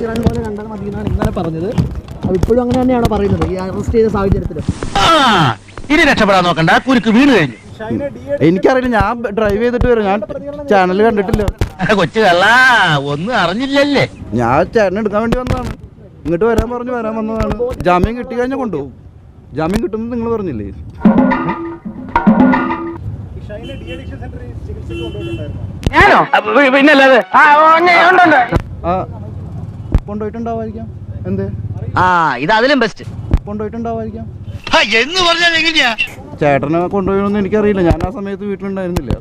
ബഷീറാൻ പോലെ കണ്ടാൽ മതി എന്നാണ് ഇന്നലെ പറഞ്ഞത്. അത് ഇപ്പോഴും അങ്ങനെ തന്നെയാണോ പറയുന്നത് ഈ അറസ്റ്റ് ചെയ്ത സാഹചര്യത്തിൽ? ഇനി രക്ഷപ്പെടാൻ നോക്കണ്ട, കുരുക്ക് വീണ് കഴിഞ്ഞു. എനിക്കറിയില്ല, ഞാൻ ഡ്രൈവ് ചെയ്തിട്ട് വരാം, ഞാൻ ചാനൽ കണ്ടിട്ടില്ല. കൊച്ചു കള്ള ഒന്നും അറിഞ്ഞില്ലല്ലേ. ഞാൻ ചേട്ടനെ എടുക്കാൻ വേണ്ടി വന്നതാണ്, ഇങ്ങോട്ട് വരാൻ പറഞ്ഞു വരാൻ വന്നതാണ്. ജാമ്യം കിട്ടി കഴിഞ്ഞാൽ കൊണ്ടുപോകും. ജാമ്യം കിട്ടുമെന്ന് നിങ്ങൾ പറഞ്ഞില്ലേ? ഞാനോ? പിന്നല്ലാതെ കൊണ്ടുപോയിട്ടുണ്ടാവായിരിക്കാം. എന്തേ ഇത് അതിലും ബെസ്റ്റ്. കൊണ്ടുപോയിട്ടുണ്ടാവായിരിക്കാം. എന്ന് പറഞ്ഞാൽ എങ്ങനെയാ? ചേട്ടനെ കൊണ്ടുപോയെന്നൊന്നും എനിക്കറിയില്ല, ഞാൻ ആ സമയത്ത് വീട്ടിലുണ്ടായിരുന്നില്ല.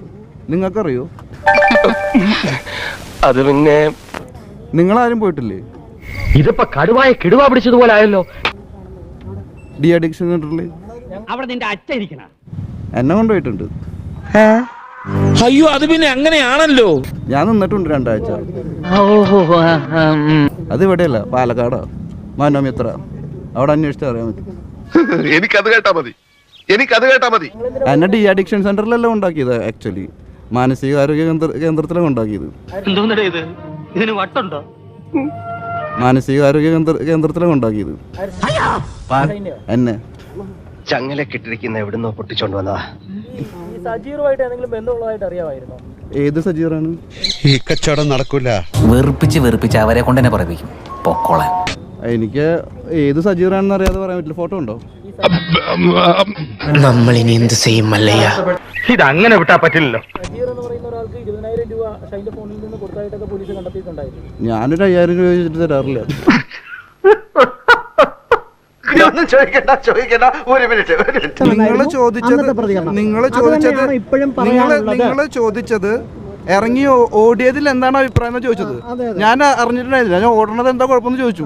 നിങ്ങൾക്കറിയോ? അത് പിന്നെ നിങ്ങളാരും പോയിട്ടില്ലേ? ഇതിപ്പോ കടുവായ കിടുവ പിടിച്ചതുപോലെ ആയല്ലോ. ഡി അഡിക്ഷൻ സെന്ററിൽ അവിടെ നിന്റെ അച്ഛൻ ഇരിക്കണ എന്നെ കൊണ്ടുപോയിട്ടുണ്ട്. അയ്യോ, അത് പിന്നെ അങ്ങനെയാണല്ലോ. ഞാൻ നിന്നിട്ടുണ്ട് 2 ആഴ്ച. അത് ഇവിടെയല്ല, പാലക്കാടാ, മനോമിത്ര. അവിടെ അന്വേഷിച്ചാൽ അറിയാൻ പറ്റും. എനിക്കത് കേട്ടാ മതി. എന്നെ ഡി അഡിക്ഷൻ സെന്ററിലല്ല ഉണ്ടാക്കിയത്, ആക്ച്വലി മാനസികാരോഗ്യ കേന്ദ്രത്തിലാണ് ഉണ്ടാക്കിയത്. ഇതിന് വട്ടുണ്ടോ? മാനസികാരോഗ്യ കേന്ദ്രത്തിലാണ് ഉണ്ടാക്കിയത് എന്നെ. ചങ്ങലക്കിട്ടിരിക്കുന്ന എവിടുന്നോ പൊട്ടിച്ചോണ്ട് വന്നതാ. സജീറുമായിട്ട് എന്തെങ്കിലും ബന്ധമുള്ളതായിട്ട് അറിയാമായിരുന്നോ? ഏത് സജീറാണ്? ഈ കച്ചവടം നടക്കൂല. വെറുപ്പിച്ച് അവരെ കൊണ്ട് തന്നെ പറയിപ്പിക്കും പൊക്കോളാൻ. എനിക്ക് ഏത് സജീറാണെന്ന് അറിയാതെ പറയാൻ പറ്റില്ല. ഫോട്ടോ ഉണ്ടോ? നമ്മളിനി എന്ത് ചെയ്യും മല്ലയ്യ? ഇതങ്ങനെ വിട്ടാ പറ്റില്ലല്ലോ. സജീർ എന്ന് പറയുന്ന ഒരാൾക്ക് 20,000 രൂപ ഷൈൻ്റെ ഫോണിൽ നിന്ന് കൊടുത്തായിട്ടൊക്കെ പോലീസ് കണ്ടെത്തിയിട്ടുണ്ടായിരുന്നു. ഞാനൊരു 5,000 രൂപ വെച്ചിട്ട് തരാറില്ല. ചോദിക്കണ്ട, ഒരു മിനിറ്റ്. നിങ്ങൾ ചോദിച്ചത് ഇറങ്ങി ഓടിയതിൽ എന്താണ് അഭിപ്രായം ചോദിച്ചത്. ഞാൻ അറിഞ്ഞിട്ടുണ്ടായിരുന്നില്ല, ഞാൻ ഓടണത് എന്താ കുഴപ്പമെന്ന് ചോദിച്ചു.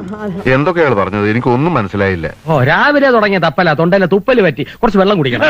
എന്തൊക്കെയാണ് പറഞ്ഞത്? എനിക്കൊന്നും മനസ്സിലായില്ല. രാവിലെ തുടങ്ങിയ തപ്പല തൊണ്ടയിലെ തുപ്പല് പറ്റി കുറച്ച് വെള്ളം കുടിക്കണം.